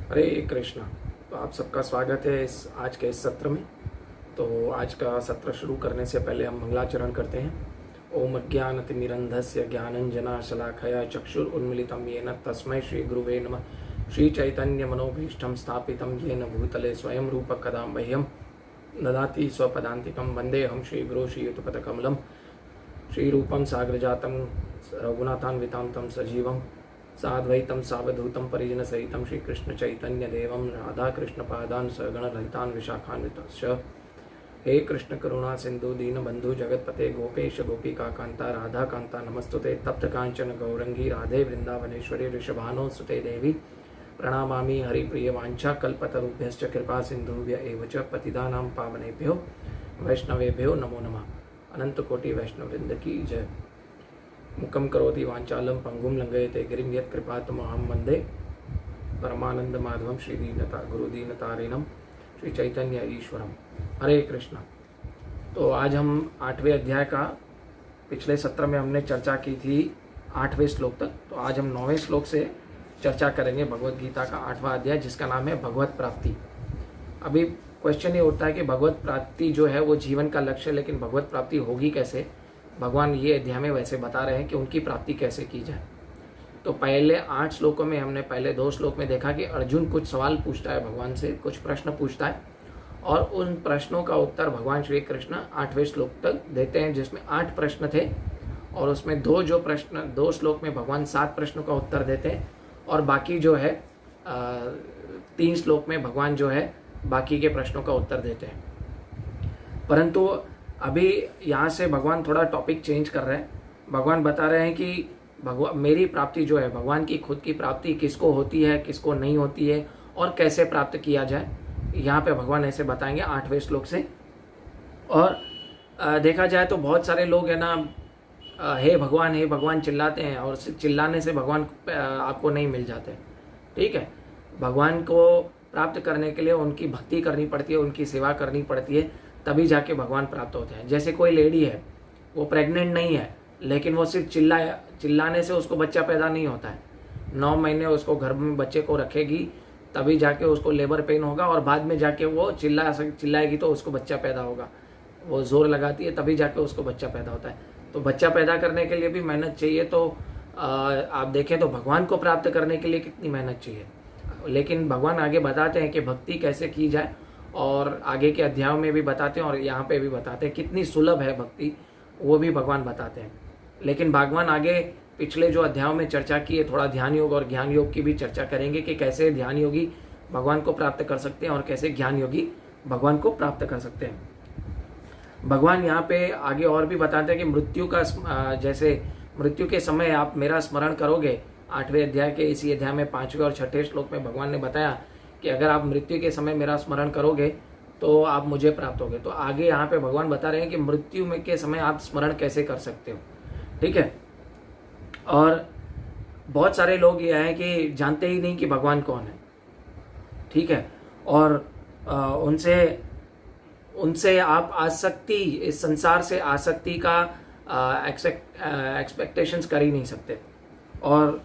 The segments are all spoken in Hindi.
हरे कृष्णा। तो आप सबका स्वागत है आज के इस सत्र में। तो आज का सत्र शुरू करने से पहले हम मंगलाचरण करते हैं। ओम अज्ञानतिमिरन्धस्य ज्ञानञ्जनशलाकया चक्षुरुन्मीलितं येन तस्मै श्री गुरुवे नमः। श्री चैतन्य मनोभीष्टं स्थापितं येन भूतले स्वयं रूप कदा मह्यं ददाति स्वपदान्तिकं वन्देऽहं श्रीगुरो श्रीयुतपदकमलं श्रीरूपं साग्रजातं रघुनाथान्वितां तं सजीवं साद्वैतं सावधूतं परिजनसहितं श्रीकृष्ण चैतन्य देवं राधाकृष्ण पादान् सगण ललितान् विशाखान्वितश्च। हे कृष्ण करुणा सिंधु दीनबंधु जगतपते गोपेश गोपिका कांता राधा कांता नमस्तुते तप्त कांचन गौरंगी राधे वृंदावनेश्वरी ऋषभानुसुते देवी प्रणमामि हरिप्रिय वांछा कल्पतरुभ्यश्च कृपा सिंधुभ्य एव च पतितानां पावनेभ्यो वैष्णवेभ्यो नमो नमः। अनंत कोटि वैष्णववृंद की जय। मुखं करोति वाचालं पंगुं लंघयते गिरिं यत्कृपातमहं वन्दे परमानंद माधवं श्रीदीनता गुरुदीनतारिणं श्री चैतन्य ईश्वरम। हरे कृष्णा। तो आज हम 8वें अध्याय का पिछले सत्र में हमने चर्चा की थी 8वें श्लोक तक। तो आज हम 9वें श्लोक से चर्चा करेंगे भगवत गीता का 8वां अध्याय, जिसका नाम है भगवत प्राप्ति। अभी क्वेश्चन ये उठता है कि भगवत प्राप्ति जो है वो जीवन का लक्ष्य है, लेकिन भगवत प्राप्ति होगी कैसे। भगवान ये अध्याय में वैसे बता रहे हैं कि उनकी प्राप्ति कैसे की जाए। तो पहले 8 श्लोकों में हमने पहले 2 श्लोक में देखा कि अर्जुन कुछ सवाल पूछता है भगवान से, कुछ प्रश्न पूछता है और उन प्रश्नों का उत्तर भगवान श्री कृष्ण 8वें श्लोक तक देते हैं, जिसमें 8 प्रश्न थे और उसमें 2 श्लोक में भगवान 7 प्रश्नों का उत्तर देते हैं और बाकी जो है 3 श्लोक में भगवान जो है बाकी के प्रश्नों का उत्तर देते हैं। परंतु अभी यहाँ से भगवान थोड़ा टॉपिक चेंज कर रहे हैं। भगवान बता रहे हैं कि भगवान मेरी प्राप्ति जो है, भगवान की खुद की प्राप्ति किसको होती है, किसको नहीं होती है और कैसे प्राप्त किया जाए, यहाँ पे भगवान ऐसे बताएंगे 8वें श्लोक से। और देखा जाए तो बहुत सारे लोग है ना, हे भगवान चिल्लाते हैं और चिल्लाने से भगवान आपको नहीं मिल जाते। ठीक है, भगवान को प्राप्त करने के लिए उनकी भक्ति करनी पड़ती है, उनकी सेवा करनी पड़ती है, तभी जाके भगवान प्राप्त होते हैं। जैसे कोई लेडी है, वो प्रेग्नेंट नहीं है, लेकिन वो सिर्फ चिल्लाने से उसको बच्चा पैदा नहीं होता है। 9 महीने उसको गर्भ में बच्चे को रखेगी, तभी जाके उसको लेबर पेन होगा और बाद में जाके वो चिल्लाएगी तो उसको बच्चा पैदा होगा। वो जोर लगाती है तभी जाके उसको बच्चा पैदा होता है। तो बच्चा पैदा करने के लिए भी मेहनत चाहिए। तो आप देखें तो भगवान को प्राप्त करने के लिए कितनी मेहनत चाहिए। लेकिन भगवान आगे बताते हैं कि भक्ति कैसे की जाए और आगे के अध्यायों में भी बताते हैं और यहाँ पे भी बताते हैं कितनी सुलभ है भक्ति, वो भी भगवान बताते हैं। लेकिन भगवान आगे पिछले जो अध्यायों में चर्चा की है, थोड़ा ध्यान योग और ज्ञान योग की भी चर्चा करेंगे कि कैसे ध्यान योगी भगवान को प्राप्त कर सकते हैं और कैसे ज्ञान योगी भगवान को प्राप्त कर सकते हैं। भगवान यहाँ पे आगे और भी बताते हैं कि मृत्यु का जैसे मृत्यु के समय आप मेरा स्मरण करोगे। 8वें अध्याय के इसी अध्याय में 5वें और 6ठे श्लोक में भगवान ने बताया कि अगर आप मृत्यु के समय मेरा स्मरण करोगे तो आप मुझे प्राप्त होगे। तो आगे यहाँ पे भगवान बता रहे हैं कि मृत्यु में के समय आप स्मरण कैसे कर सकते हो। ठीक है, और बहुत सारे लोग ये हैं कि जानते ही नहीं कि भगवान कौन है। ठीक है, और उनसे आप आसक्ति, इस संसार से आसक्ति का एक्सपेक्टेशंस कर ही नहीं सकते। और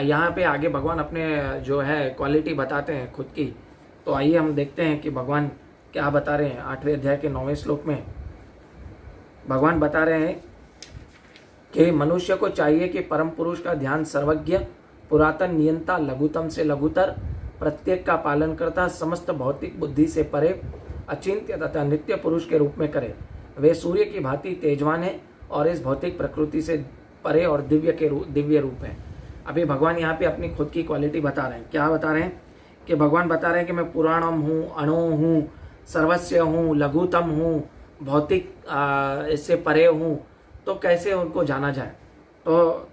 यहाँ पे आगे भगवान अपने जो है क्वालिटी बताते हैं खुद की। तो आइए हम देखते हैं कि भगवान क्या बता रहे हैं। 8वें अध्याय के 9वें श्लोक में भगवान बता रहे हैं कि मनुष्य को चाहिए कि परम पुरुष का ध्यान सर्वज्ञ, पुरातन नियंता, लघुतम से लघुतर, प्रत्येक का पालन करता, समस्त भौतिक बुद्धि से परे, अचिंत्य तथा नित्य पुरुष के रूप में करे। वे सूर्य की भांति तेजवान है और इस भौतिक प्रकृति से परे और दिव्य रूप है। अभी भगवान यहाँ पे अपनी खुद की क्वालिटी बता रहे हैं। क्या बता रहे हैं कि भगवान बता रहे हैं कि मैं पुराणम हूँ, अणु हूँ, सर्वस्व हूँ, लघुतम हूँ, भौतिक इससे परे हूँ। तो कैसे उनको जाना जाए। तो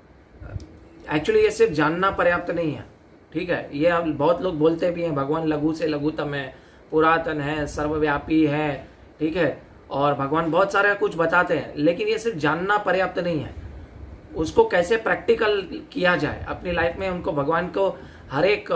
एक्चुअली ये सिर्फ जानना पर्याप्त नहीं है। ठीक है, ये अब बहुत लोग बोलते भी हैं भगवान लघु से लघुतम है, पुरातन है, सर्वव्यापी है। ठीक है, और भगवान बहुत सारा कुछ बताते हैं, लेकिन ये सिर्फ जानना पर्याप्त नहीं है। उसको कैसे प्रैक्टिकल किया जाए अपनी लाइफ में, उनको भगवान को हर एक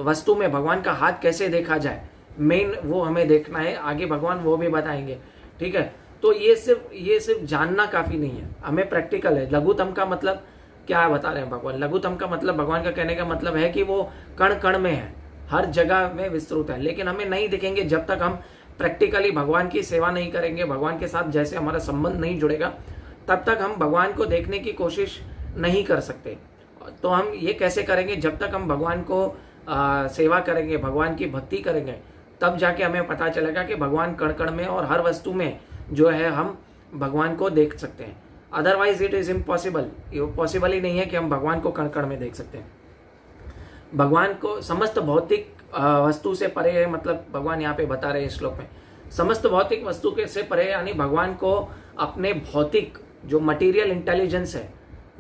वस्तु में भगवान का हाथ कैसे देखा जाए, मेन वो हमें देखना है। आगे भगवान वो भी बताएंगे। ठीक है, तो ये सिर्फ जानना काफी नहीं है, हमें प्रैक्टिकल है। लघुतम का मतलब क्या बता रहे हैं भगवान? लघुतम का मतलब, भगवान का कहने का मतलब है कि वो कण कण में है, हर जगह में विस्तृत है, लेकिन हमें नहीं दिखेंगे जब तक हम प्रैक्टिकली भगवान की सेवा नहीं करेंगे, भगवान के साथ जैसे हमारा संबंध नहीं जुड़ेगा, तब तक हम भगवान को देखने की कोशिश नहीं कर सकते। तो हम ये कैसे करेंगे? जब तक हम भगवान को सेवा करेंगे, भगवान की भक्ति करेंगे, तब जाके हमें पता चलेगा कि भगवान कण कण में और हर वस्तु में जो है हम भगवान को देख सकते हैं। अदरवाइज इट इज इम्पॉसिबल, ये पॉसिबल ही नहीं है कि हम भगवान को कण कण में देख सकते हैं। भगवान को समस्त भौतिक वस्तु से परे है, मतलब भगवान यहाँ पे बता रहे हैं इस श्लोक में, समस्त भौतिक वस्तु के से परे, यानी भगवान को अपने भौतिक जो मटेरियल इंटेलिजेंस है,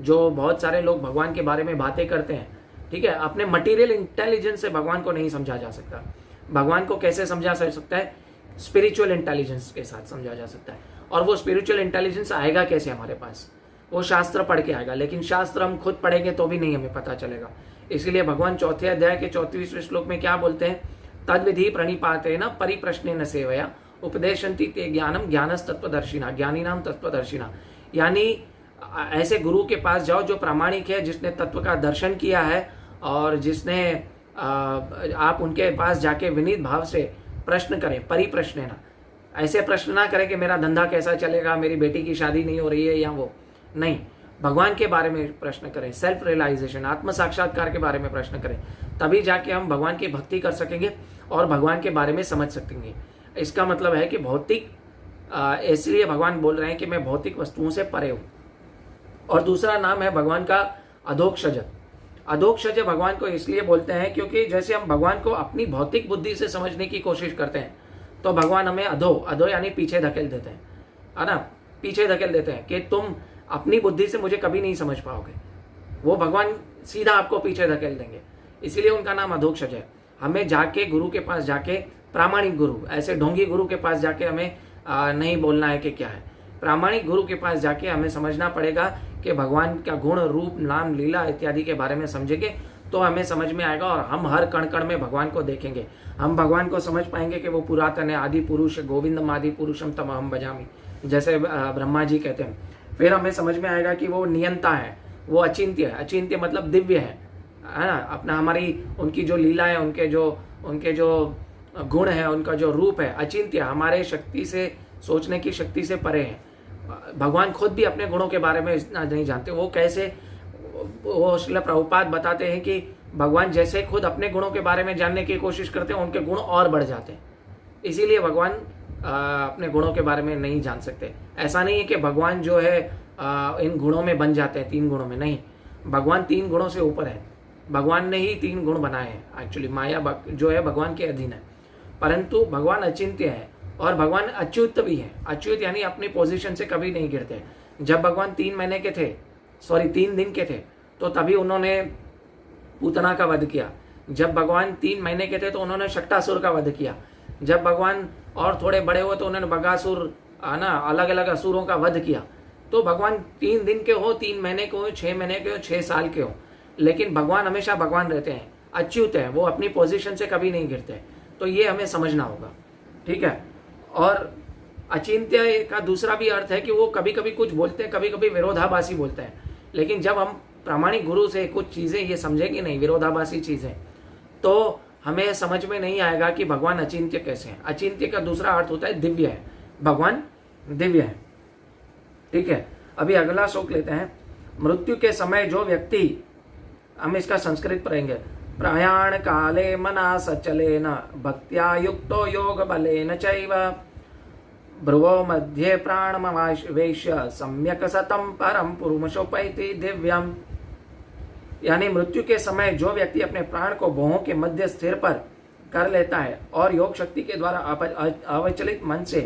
जो बहुत सारे लोग भगवान के बारे में बातें करते हैं, ठीक है, अपने मटेरियल इंटेलिजेंस से भगवान को नहीं समझा जा सकता। भगवान को कैसे समझा जा सकता है? स्पिरिचुअल इंटेलिजेंस के साथ समझा जा सकता है। और वो स्पिरिचुअल इंटेलिजेंस आएगा कैसे हमारे पास? वो शास्त्र पढ़ के आएगा, लेकिन शास्त्र हम खुद पढ़ेंगे तो भी नहीं हमें पता चलेगा। इसलिए भगवान चौथे अध्याय के 34वें श्लोक में क्या बोलते हैं? तद विधि प्रणिपातेन परिप्रश्नेन सेवया उपदेशन्ति ते ज्ञानम ज्ञानस तत्वदर्शिना ज्ञानीनाम तत्वदर्शिना। यानी ऐसे गुरु के पास जाओ जो प्रामाणिक है, जिसने तत्व का दर्शन किया है, और जिसने आप उनके पास जाके विनीत भाव से प्रश्न करें, परिप्रश्नेना। ऐसे प्रश्न ना करें कि मेरा धंधा कैसा चलेगा, मेरी बेटी की शादी नहीं हो रही है, या वो नहीं, भगवान के बारे में प्रश्न करें, सेल्फ रियलाइजेशन, आत्म साक्षात्कार के बारे में प्रश्न करें, तभी जाके हम भगवान की भक्ति कर सकेंगे और भगवान के बारे में समझ सकेंगे। इसका मतलब है कि भौतिक, इसलिए भगवान बोल रहे हैं कि मैं भौतिक वस्तुओं से परे हूं। और दूसरा नाम है भगवान का अधोक्षज। अधोक्षज भगवान को इसलिए बोलते हैं क्योंकि जैसे हम भगवान को अपनी भौतिक बुद्धि से समझने की कोशिश करते हैं, तो भगवान हमें अधो यानी पीछे धकेल देते हैं, है ना, पीछे धकेल देते हैं कि तुम अपनी बुद्धि से मुझे कभी नहीं समझ पाओगे। वो भगवान सीधा आपको पीछे धकेल देंगे, इसीलिए उनका नाम अधोक्षज है। हमें जाके गुरु के पास जाके, प्रामाणिक गुरु, ऐसे ढोंगी गुरु के पास जाके हमें नहीं बोलना है कि क्या है। प्रामाणिक गुरु के पास जाके हमें समझना पड़ेगा कि भगवान का गुण, रूप, नाम, लीला इत्यादि के बारे में समझेंगे तो हमें समझ में आएगा, और हम हर कण कण में भगवान को देखेंगे। हम भगवान को समझ पाएंगे कि वो पुरातन है, आदि पुरुष, गोविंदम आदि पुरुषम तमहम भजामि, जैसे ब्रह्मा जी कहते हैं। फिर हमें समझ में आएगा कि वो नियंता है, वो अचिंत्य है। अचिंत्य मतलब दिव्य है ना, अपना हमारी उनकी जो लीला है, उनके जो गुण है, उनका जो रूप है, अचिंत्य, हमारे शक्ति से, सोचने की शक्ति से परे है। भगवान खुद भी अपने गुणों के बारे में इतना नहीं जानते। वो कैसे? वो श्रील प्रभुपाद बताते हैं कि भगवान जैसे खुद अपने गुणों के बारे में जानने की कोशिश करते हैं, उनके गुण और बढ़ जाते हैं। इसीलिए भगवान अपने गुणों के बारे में नहीं जान सकते। ऐसा नहीं है कि भगवान जो है इन गुणों में बन जाते हैं, 3 गुणों में नहीं। भगवान 3 गुणों से ऊपर है। भगवान ने ही 3 गुण बनाए हैं। एक्चुअली माया जो है भगवान के अधीन है, परंतु भगवान अचिंत्य है और भगवान अच्युत भी है। अच्युत यानी अपनी पोजीशन से कभी नहीं गिरते। जब भगवान 3 दिन के थे तो तभी उन्होंने पूतना का वध किया। जब भगवान 3 महीने के थे तो उन्होंने शक्टासुर का वध किया। जब भगवान और थोड़े बड़े हुए तो उन्होंने बगासुर, आना, अलग अलग असुरों का वध किया। तो भगवान 3 दिन के हो, 3 महीने के हो, 6 महीने के हो, 6 साल के हो, लेकिन भगवान हमेशा भगवान रहते हैं, अच्युत है, वो अपनी पोजीशन से कभी नहीं गिरते। तो ये हमें समझना होगा, ठीक है। और अचिंत्य का दूसरा भी अर्थ है कि वो कभी कभी कुछ बोलते हैं, कभी कभी विरोधाभासी बोलते हैं, लेकिन जब हम प्रामाणिक गुरु से कुछ चीजें ये समझेंगे नहीं, विरोधाभासी चीजें, तो हमें समझ में नहीं आएगा कि भगवान अचिंत्य कैसे हैं। अचिंत्य का दूसरा अर्थ होता है दिव्य है, भगवान दिव्य है, ठीक है। अभी अगला श्लोक लेते हैं। मृत्यु के समय जो व्यक्ति, हम इसका संस्कृत पढ़ेंगे, प्रयाण काले मना सचलेन भक्त्या युक्तो योग बलेन चैव भ्रुवो मध्ये प्राणमवेश्य सम्यक सतम परम पुरुषोपैति दिव्यम। यानी मृत्यु के समय जो व्यक्ति अपने प्राण को भुवों के मध्य स्थिर पर कर लेता है और योग शक्ति के द्वारा अविचलित मन से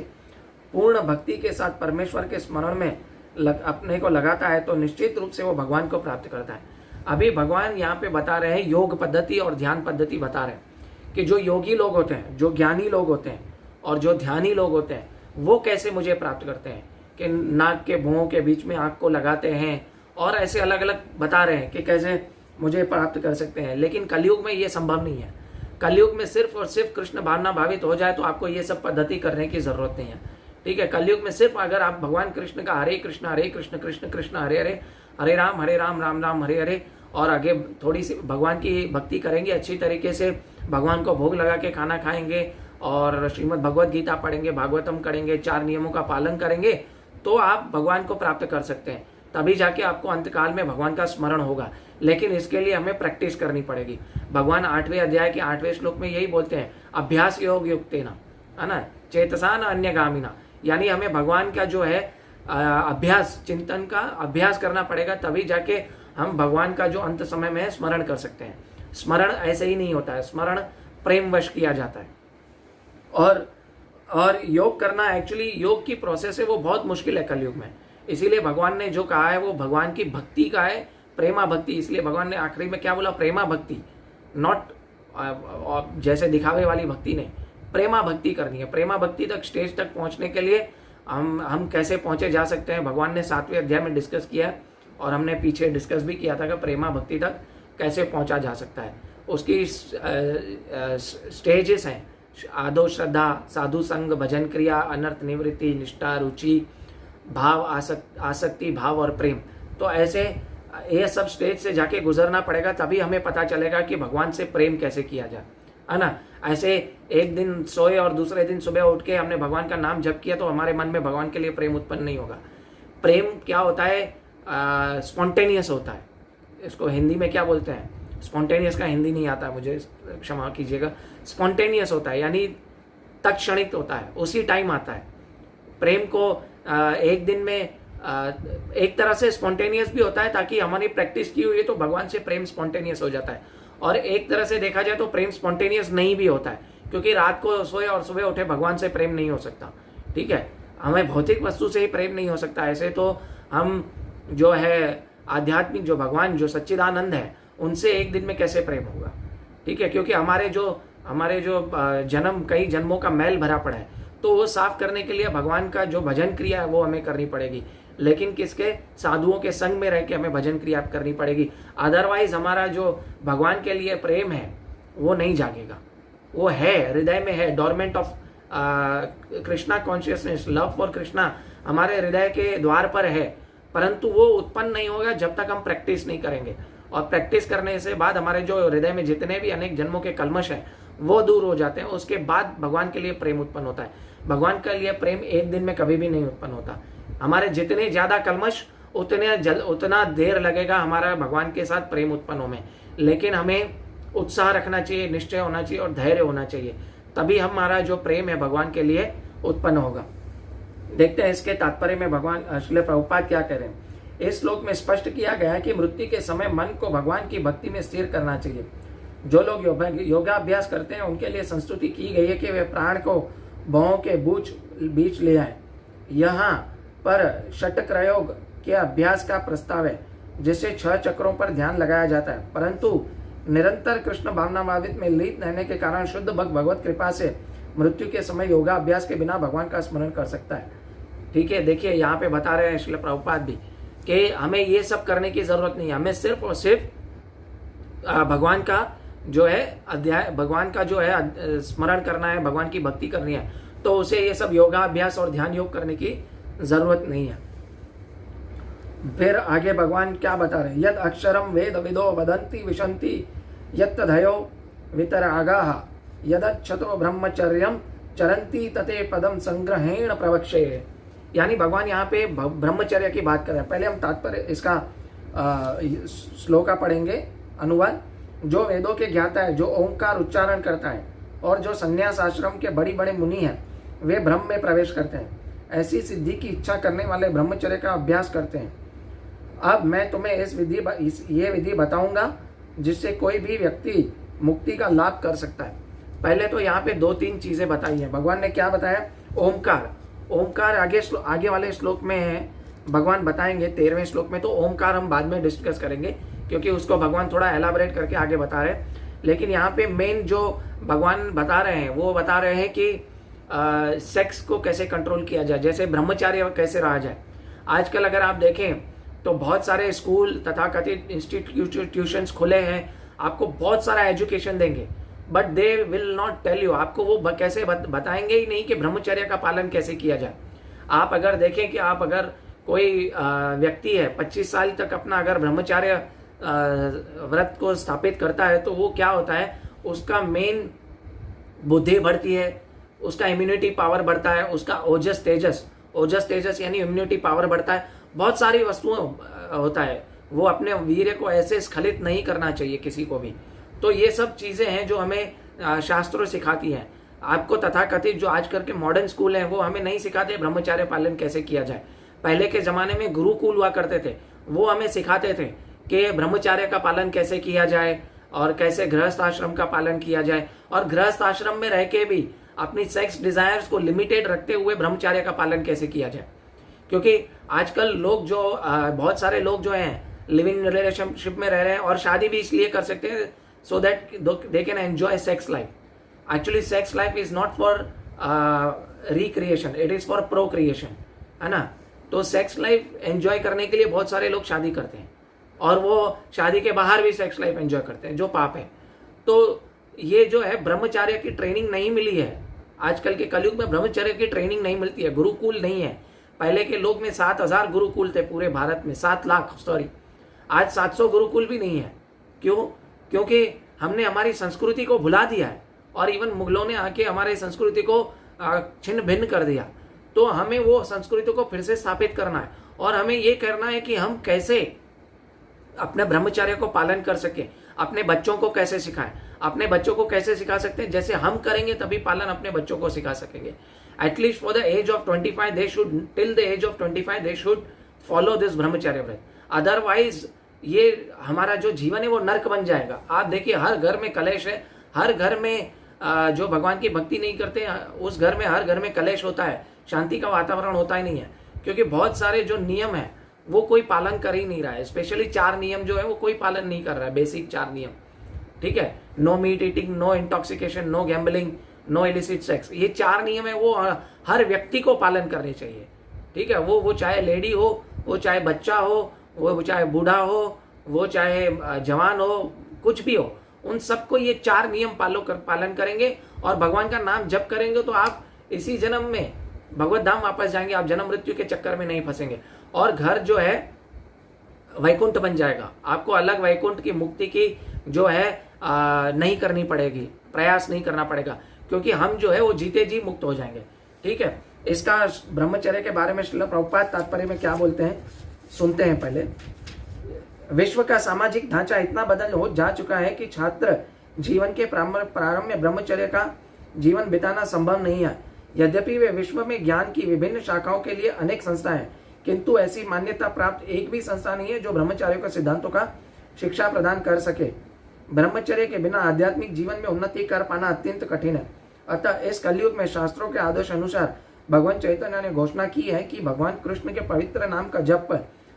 पूर्ण भक्ति के साथ परमेश्वर के स्मरण में अपने को लगाता है, तो निश्चित रूप से वो भगवान को प्राप्त करता है। अभी भगवान यहाँ पे बता रहे हैं योग पद्धति और ध्यान पद्धति बता रहे हैं कि जो योगी लोग होते हैं, जो ज्ञानी लोग होते हैं और जो ध्यानी लोग होते हैं, वो कैसे मुझे प्राप्त करते हैं, कि नाक के भुवों के बीच में आँख को लगाते हैं, और ऐसे अलग अलग बता रहे हैं कि कैसे मुझे प्राप्त कर सकते हैं। लेकिन कलयुग में ये संभव नहीं है। कलयुग में सिर्फ और सिर्फ कृष्ण भावना भावित हो जाए तो आपको ये सब पद्धति करने की जरूरत नहीं है, ठीक है। कलयुग में सिर्फ अगर आप भगवान कृष्ण का हरे कृष्ण कृष्ण कृष्ण हरे हरे, हरे राम राम राम हरे हरे, और आगे थोड़ी सी भगवान की भक्ति करेंगे, अच्छी तरीके से भगवान को भोग लगा के खाना खाएंगे और श्रीमद् भगवत गीता पढ़ेंगे, भागवतम करेंगे, 4 नियमों का पालन करेंगे, तो आप भगवान को प्राप्त कर सकते हैं। तभी जाके आपको अंतकाल में भगवान का स्मरण होगा। लेकिन इसके लिए हमें प्रैक्टिस करनी पड़ेगी। भगवान 8वें अध्याय के 8वें श्लोक में यही बोलते हैं, अभ्यास योग युक्तेना, है ना, चेतसा न अन्यगामिना। यानी हमें भगवान का जो है अभ्यास, चिंतन का अभ्यास करना पड़ेगा, तभी जाके हम भगवान का जो अंत समय में है स्मरण कर सकते हैं। स्मरण ऐसे ही नहीं होता है, स्मरण प्रेमवश किया जाता है। और योग करना, एक्चुअली योग की प्रोसेस है वो बहुत मुश्किल है कलयुग में। इसीलिए भगवान ने जो कहा है वो भगवान की भक्ति का है, प्रेमा भक्ति। इसलिए भगवान ने आखिरी में क्या बोला, प्रेमा भक्ति, नॉट जैसे दिखावे वाली भक्ति नहीं, प्रेमा भक्ति करनी है। प्रेमा भक्ति तक, स्टेज तक पहुंचने के लिए हम कैसे पहुंचे जा सकते हैं, भगवान ने 7वें अध्याय में डिस्कस किया है, और हमने पीछे डिस्कस भी किया था कि प्रेमा भक्ति तक कैसे पहुंचा जा सकता है। उसकी स्टेजेस हैं, आदो श्रद्धा, साधु संग, भजन क्रिया, अनर्थ निवृत्ति, निष्ठा, रुचि, भाव, आसक्ति, भाव और प्रेम। तो ऐसे ये सब स्टेज से जाके गुजरना पड़ेगा, तभी हमें पता चलेगा कि भगवान से प्रेम कैसे किया जाए, है ना। ऐसे एक दिन सोए और दूसरे दिन सुबह उठ के हमने भगवान का नाम जप किया तो हमारे मन में भगवान के लिए प्रेम उत्पन्न नहीं होगा। प्रेम क्या होता है, स्पॉन्टेनियस होता है। इसको हिंदी में क्या बोलते हैं, स्पॉन्टेनियस का हिंदी नहीं आता, मुझे क्षमा कीजिएगा। स्पॉन्टेनियस होता है यानी तत्क्षणिक होता है, उसी टाइम आता है। प्रेम को एक दिन में एक तरह से स्पॉन्टेनियस भी होता है, ताकि हमारी प्रैक्टिस की हुई है तो भगवान से प्रेम स्पॉन्टेनियस हो जाता है। और एक तरह से देखा जाए तो प्रेम स्पॉन्टेनियस नहीं भी होता है, क्योंकि रात को सोए और सुबह उठे भगवान से प्रेम नहीं हो सकता। ठीक है, हमें भौतिक वस्तु से ही प्रेम नहीं हो सकता। ऐसे तो हम जो है आध्यात्मिक, जो भगवान, जो सच्चिदानंद है, उनसे एक दिन में कैसे प्रेम होगा। ठीक है, क्योंकि हमारे जो जन्म, कई जन्मों का मैल भरा पड़ा है, तो वो साफ करने के लिए भगवान का जो भजन क्रिया है वो हमें करनी पड़ेगी। लेकिन किसके, साधुओं के संग में रह के हमें भजन क्रिया करनी पड़ेगी। अदरवाइज हमारा जो भगवान के लिए प्रेम है वो नहीं जागेगा। वो है, हृदय में है, dormant of Krishna consciousness, love for Krishna हमारे हृदय के द्वार पर है, परंतु वो उत्पन्न नहीं होगा जब तक हम प्रैक्टिस नहीं करेंगे। और प्रैक्टिस करने से बाद हमारे जो हृदय में जितने भी अनेक जन्मों के कल्मश हैं वो दूर हो जाते हैं। उसके बाद भगवान के लिए प्रेम उत्पन्न होता है। भगवान के लिए प्रेम एक दिन में कभी भी नहीं उत्पन्न होता। हमारे जितने ज्यादा कल्मश, उतना देर लगेगा हमारा भगवान के साथ प्रेम उत्पन्न होने में। लेकिन हमें उत्साह रखना चाहिए, निश्चय होना चाहिए और धैर्य होना चाहिए, तभी हमारा जो प्रेम है भगवान के लिए उत्पन्न होगा। देखते हैं इसके तात्पर्य में भगवान श्रील प्रभुपाद क्या कह रहे हैं। इस श्लोक में स्पष्ट किया गया है कि मृत्यु के समय मन को भगवान की भक्ति में स्थिर करना चाहिए। जो लोग योगाभ्यास करते हैं उनके लिए संस्तुति की गई है कि वे प्राण को भौं के बीच ले आए। यहाँ पर षटक्रयोग के अभ्यास का प्रस्ताव है, जिससे 6 चक्रों पर ध्यान लगाया जाता है, परंतु निरंतर कृष्ण भावनामृत में लीन रहने के कारण शुद्ध भक्त भगवत कृपा से मृत्यु के समय योगाभ्यास के बिना भगवान का स्मरण कर सकता है। ठीक है, देखिए यहाँ पे बता रहे हैं श्रील प्रभुपाद भी कि हमें ये सब करने की जरूरत नहीं है। हमें सिर्फ और सिर्फ भगवान का जो है अध्याय, भगवान का जो है स्मरण करना है, भगवान की भक्ति करनी है, तो उसे ये सब योगाभ्यास और ध्यान योग करने की जरूरत नहीं है। फिर आगे भगवान क्या बता रहे हैं, यद अक्षरम वेद विदो वदंती विशंति यत्तधयो वितरागाः यदच्छतो ब्रह्मचर्यम चरंती तते पदम संग्रहेण प्रवक्षे। यानी भगवान यहाँ पे ब्रह्मचर्य की बात कर रहे हैं। पहले हम तात्पर्य इसका श्लोका पढ़ेंगे, अनुवाद। जो वेदों के ज्ञाता है, जो ओंकार उच्चारण करता है और जो संन्यास आश्रम के बड़ी बड़े मुनि हैं, वे ब्रह्म में प्रवेश करते हैं। ऐसी सिद्धि की इच्छा करने वाले ब्रह्मचर्य का अभ्यास करते हैं। अब मैं तुम्हें ये विधि बताऊंगा जिससे कोई भी व्यक्ति मुक्ति का लाभ कर सकता है। पहले तो यहाँ पे 2-3 चीजें बताई है। भगवान ने क्या बताया, ओंकार। ओंकार आगे वाले श्लोक में है, भगवान बताएंगे 13वें श्लोक में। तो ओंकार हम बाद में डिस्कस करेंगे, क्योंकि उसको भगवान थोड़ा एलाबरेट करके आगे बता रहे हैं। लेकिन यहाँ पे मेन जो भगवान बता रहे हैं वो बता रहे हैं कि सेक्स को कैसे कंट्रोल किया जाए, जैसे ब्रह्मचार्य कैसे रहा जाए। आजकल अगर आप देखें तो बहुत सारे स्कूल तथाकथित इंस्टीट्यूशंस खुले हैं, आपको बहुत सारा एजुकेशन देंगे, but they will not tell you, आपको वो कैसे बताएंगे ही नहीं कि ब्रह्मचर्य का पालन कैसे किया जाए। आप अगर देखें कि आप अगर कोई व्यक्ति है 25 साल तक अपना अगर ब्रह्मचार्य व्रत को स्थापित करता है तो वो क्या होता है, उसका मेन बुद्धि बढ़ती है, उसका इम्यूनिटी पावर बढ़ता है, उसका ओजस तेजस यानी इम्यूनिटी पावर बढ़ता है, बहुत सारी वस्तुएं होता है। वो अपने वीर्य को ऐसे स्खलित नहीं करना चाहिए किसी को भी। तो ये सब चीजें हैं जो हमें शास्त्रों सिखाती हैं। आपको तथाकथित जो आजकल के मॉडर्न स्कूल हैं वो हमें नहीं सिखाते ब्रह्मचार्य पालन कैसे किया जाए। पहले के जमाने में गुरुकुल हुआ करते थे, वो हमें सिखाते थे कि ब्रह्मचार्य का पालन कैसे किया जाए और कैसे गृहस्थ आश्रम का पालन किया जाए, और गृहस्थ आश्रम में रह के भी अपनी सेक्स डिजायर्स को लिमिटेड रखते हुए ब्रह्मचार्य का पालन कैसे किया जाए। क्योंकि आजकल लोग जो बहुत सारे लोग जो हैं लिविंग रिलेशनशिप में रह रहे हैं और शादी भी इसलिए कर सकते हैं so that they can enjoy sex life. Actually sex life is not for recreation, it is for procreation, है ना। तो सेक्स लाइफ एंजॉय करने के लिए बहुत सारे लोग शादी करते हैं और वो शादी के बाहर भी सेक्स लाइफ एंजॉय करते हैं, जो पाप है। तो ये जो है ब्रह्मचार्य की ट्रेनिंग नहीं मिली है। आजकल के कलयुग में ब्रह्मचर्य की ट्रेनिंग नहीं मिलती है, गुरुकुल नहीं है। पहले के लोग में 7,000 गुरुकुल थे पूरे भारत में, 7 लाख सॉरी, आज 700 गुरुकुल भी नहीं है। क्यों? क्योंकि हमने हमारी संस्कृति को भुला दिया है और इवन मुगलों ने आके हमारे संस्कृति को छिन्न भिन्न कर दिया। तो हमें वो संस्कृति को फिर से स्थापित करना है और हमें ये करना है कि हम कैसे अपने ब्रह्मचर्य को पालन कर सके, अपने बच्चों को कैसे सिखाएं। अपने बच्चों को कैसे सिखा सकते हैं? जैसे हम करेंगे तभी पालन अपने बच्चों को सिखा सकेंगे। At least for the age of 25 they should, till the age of 25 they should follow this brahmacharya vrat. Otherwise ये हमारा जो जीवन है वो नर्क बन जाएगा। आप देखिए हर घर में कलेश है, हर घर में जो भगवान की भक्ति नहीं करते उस घर में, हर घर में कलेश होता है, शांति का वातावरण होता ही नहीं है। क्योंकि बहुत सारे जो नियम है वो कोई पालन कर ही नहीं रहा है। स्पेशली 4 नियम जो है वो कोई पालन नहीं कर रहा है, बेसिक 4 नियम, ठीक है। No meat eating, no intoxication, no gambling, no illicit sex, ये 4 नियम है वो हर व्यक्ति को पालन करने चाहिए, ठीक है। वो चाहे लेडी हो, वो चाहे बच्चा हो, वो चाहे बूढ़ा हो, वो चाहे जवान हो, कुछ भी हो, उन सबको ये 4 नियम पालन करेंगे और भगवान का नाम जप करेंगे तो आप इसी जन्म में भगवत धाम वापस जाएंगे। आप जन्म मृत्यु के चक्कर में नहीं फंसेंगे और घर जो है वैकुंठ बन जाएगा। आपको अलग वैकुंठ की मुक्ति की जो है नहीं करनी पड़ेगी, प्रयास नहीं करना पड़ेगा, क्योंकि हम जो है वो जीते जी मुक्त हो जाएंगे, ठीक है। इसका ब्रह्मचर्य के बारे में श्रील प्रभुपाद तात्पर्य में क्या बोलते हैं सुनते हैं पहले। विश्व का सामाजिक ढांचा इतना बदल हो जा चुका है कि छात्र जीवन के प्रारंभ में ब्रह्मचर्य का जीवन बिताना संभव नहीं है। यद्यपि वे विश्व में ज्ञान की विभिन्न शाखाओं के लिए अनेक संस्थाएं हैं, किंतु ऐसी मान्यता प्राप्त एक भी संस्था नहीं है जो ब्रह्मचर्य के सिद्धांतों का शिक्षा प्रदान कर सके। ब्रह्मचर्य के बिना आध्यात्मिक जीवन में उन्नति कर पाना अत्यंत कठिन है। अतः इस कलयुग में शास्त्रों के आदेश अनुसार भगवान चैतन्य ने घोषणा की है कि भगवान कृष्ण के पवित्र नाम का जप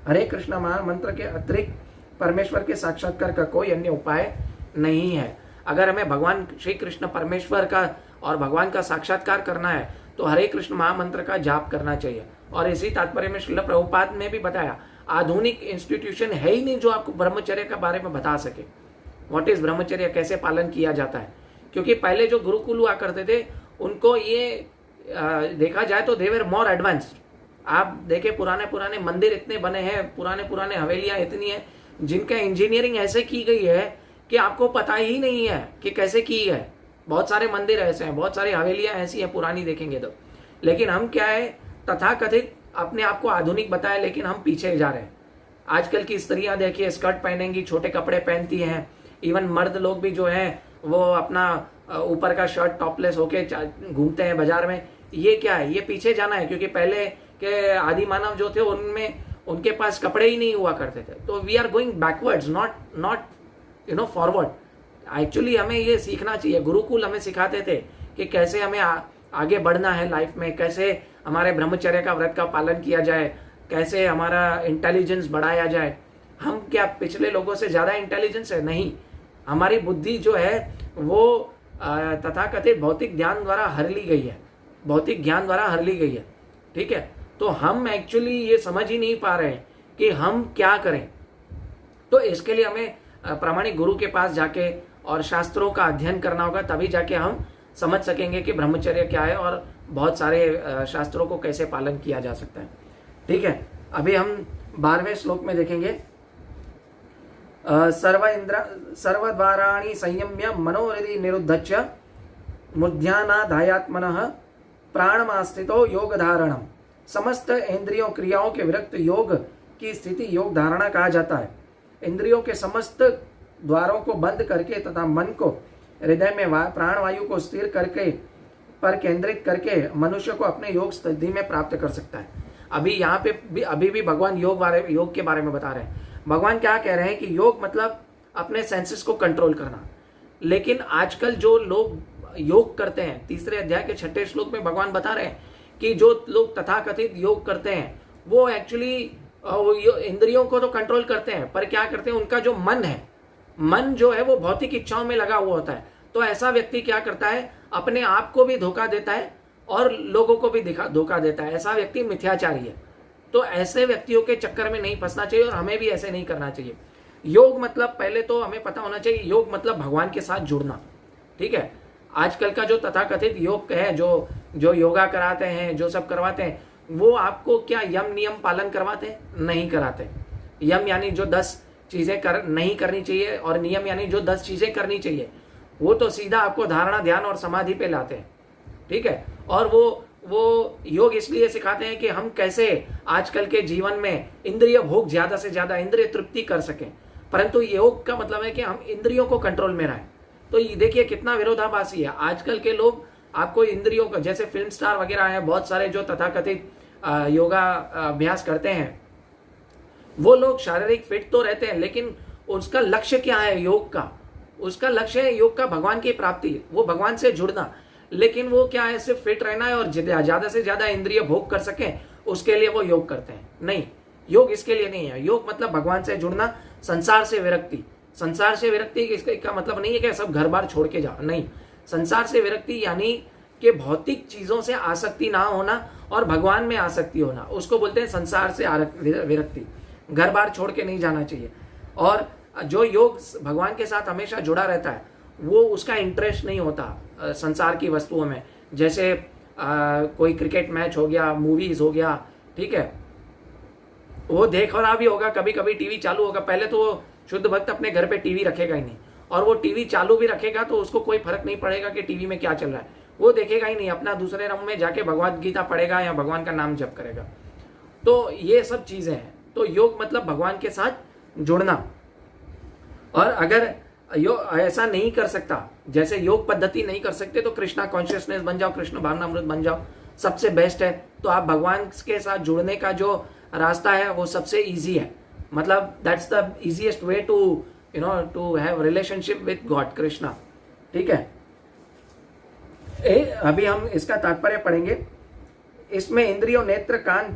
हरे कृष्ण महामंत्र के अतिरिक्त परमेश्वर के साक्षात्कार का कोई अन्य उपाय नहीं है। अगर हमें भगवान श्री कृष्ण परमेश्वर का और भगवान का साक्षात्कार करना है तो हरे कृष्ण महामंत्र का जाप करना चाहिए। और इसी तात्पर्य में श्रील प्रभुपाद ने भी बताया, आधुनिक इंस्टीट्यूशन है ही नहीं जो आपको ब्रह्मचर्य के बारे में बता सके। व्हाट इज ब्रह्मचर्य, कैसे पालन किया जाता है। क्योंकि पहले जो गुरुकुल हुआ करते थे उनको ये देखा जाए तो दे वर मोर एडवांस्ड। आप देखे पुराने मंदिर इतने बने हैं, पुराने हवेलियां इतनी है जिनका इंजीनियरिंग ऐसे की गई है कि आपको पता ही नहीं है कि कैसे की है। बहुत सारे मंदिर ऐसे हैं, बहुत सारी हवेलियां ऐसी हैं पुरानी देखेंगे तो। लेकिन हम क्या है, तथाकथित अपने आप को आधुनिक बताए लेकिन हम पीछे जा रहे हैं। आजकल की स्त्रियां देखिए स्कर्ट पहनेंगी, छोटे कपड़े पहनती हैं। इवन मर्द लोग भी जो है वो अपना ऊपर का शर्ट टॉपलेस होके घूमते हैं बाजार में। ये क्या है, ये पीछे जाना है। क्योंकि पहले के आदि मानव जो थे उनमें उनके पास कपड़े ही नहीं हुआ करते थे। तो we are going backwards, not forward. Actually हमें ये सीखना चाहिए। गुरुकुल हमें सिखाते थे कि कैसे हमें आगे बढ़ना है लाइफ में, कैसे हमारे ब्रह्मचर्य का व्रत का पालन किया जाए, कैसे हमारा इंटेलिजेंस बढ़ाया जाए। हम क्या पिछले लोगों से ज्यादा इंटेलिजेंस है? नहीं। हमारी बुद्धि जो है वो तथाकथित भौतिक ज्ञान द्वारा हर ली गई है, भौतिक ज्ञान द्वारा हर ली गई है, ठीक है। तो हम एक्चुअली ये समझ ही नहीं पा रहे हैं कि हम क्या करें। तो इसके लिए हमें प्रामाणिक गुरु के पास जाके और शास्त्रों का अध्ययन करना होगा, तभी जाके हम समझ सकेंगे कि ब्रह्मचर्य क्या है और बहुत सारे शास्त्रों को कैसे पालन किया जा सकता है, ठीक है। अभी हम 12वें श्लोक में देखेंगे, सर्वद्वाराणि संयम्य मनोहृदि निरुद्धस्य मूर्ध्यानाधायात्मनः प्राणमास्थितो योग धारणम। समस्त इंद्रियों क्रियाओं के विरक्त योग की स्थिति योग धारणा कहा जाता है। इंद्रियों के समस्त द्वारों को बंद करके तथा मन को हृदय में प्राणवायु को स्थिर करके पर केंद्रित करके मनुष्य को अपने योग स्थिति में प्राप्त कर सकता है। अभी यहाँ पे अभी भी भगवान योग के बारे में बता रहे हैं। भगवान क्या कह रहे हैं कि योग मतलब अपने सेंसेस को कंट्रोल करना। लेकिन आजकल जो लोग योग करते हैं, तीसरे अध्याय के 6ठे श्लोक में भगवान बता रहे हैं कि जो लोग तथाकथित योग करते हैं वो एक्चुअली इंद्रियों को तो कंट्रोल करते हैं, पर क्या करते हैं, उनका जो मन है, मन जो है वो भौतिक इच्छाओं में लगा हुआ होता है। तो ऐसा व्यक्ति क्या करता है, अपने आप को भी धोखा देता है और लोगों को भी धोखा देता है। ऐसा व्यक्ति मिथ्याचारी है। तो ऐसे व्यक्तियों के चक्कर में नहीं फंसना चाहिए और हमें भी ऐसे नहीं करना चाहिए। योग मतलब पहले तो हमें पता होना चाहिए, योग मतलब भगवान के साथ जुड़ना। ठीक है, आजकल का जो तथाकथित योग है, जो योगा कराते हैं, जो सब करवाते हैं, वो आपको क्या यम नियम पालन करवाते हैं? नहीं कराते। यम यानी जो 10 चीजें नहीं करनी चाहिए और नियम यानी जो 10 चीजें करनी चाहिए, वो तो सीधा आपको धारणा, ध्यान और समाधि पे लाते हैं। ठीक है, और वो योग इसलिए सिखाते हैं कि हम कैसे आजकल के जीवन में इंद्रिय भोग ज्यादा से ज्यादा इंद्रिय तृप्ति कर सकें। परंतु योग का मतलब है कि हम इंद्रियों को कंट्रोल में रहें। तो ये देखिए कितना विरोधाभासी है। आजकल के लोग आपको इंद्रियों का, जैसे फिल्म स्टार वगैरह हैं, बहुत सारे जो तथाकथित योगा अभ्यास करते हैं, वो लोग शारीरिक फिट तो रहते हैं, लेकिन उसका लक्ष्य क्या है योग का? उसका लक्ष्य है योग का भगवान की प्राप्ति, वो भगवान से जुड़ना। लेकिन वो क्या है, सिर्फ फिट रहना है और ज्यादा से ज्यादा इंद्रिय भोग कर सके, उसके लिए वो योग करते हैं। नहीं, योग इसके लिए नहीं है। योग मतलब भगवान से जुड़ना, संसार से विरक्ति। संसार से विरक्ति इसका मतलब नहीं है कि सब घर बार छोड़ के जाओ, नहीं। संसार से विरक्ति यानी कि भौतिक चीजों से आसक्ति ना होना और भगवान में आसक्ति होना, उसको बोलते हैं संसार से विरक्ति। घर बार छोड़ के नहीं जाना चाहिए। और जो योग भगवान के साथ हमेशा जुड़ा रहता है, वो उसका इंटरेस्ट नहीं होता संसार की वस्तुओं में। जैसे कोई क्रिकेट मैच हो गया, मूवीज हो गया, ठीक है, वो देख रहा भी होगा, कभी कभी टीवी चालू होगा। पहले तो वो शुद्ध भक्त अपने घर पे टीवी रखेगा ही नहीं, और वो टीवी चालू भी रखेगा तो उसको कोई फर्क नहीं पड़ेगा कि टीवी में क्या चल रहा है, वो देखेगा ही नहीं। अपना दूसरे रूम में जाके भगवद गीता पढ़ेगा या भगवान का नाम जप करेगा। तो ये सब चीजें हैं। तो योग मतलब भगवान के साथ जुड़ना। और अगर योग ऐसा नहीं कर सकता, जैसे योग पद्धति नहीं कर सकते, तो कृष्णा कॉन्शियसनेस बन जाओ, कृष्ण भावनामृत बन जाओ, सबसे बेस्ट है। तो आप भगवान के साथ जुड़ने का जो रास्ता है वो सबसे इजी है। मतलब that's the easiest way to to have relationship with God, Krishna. ठीक है, अभी हम इसका तात्पर्य पढ़ेंगे। इसमें इंद्रियों नेत्र, कान,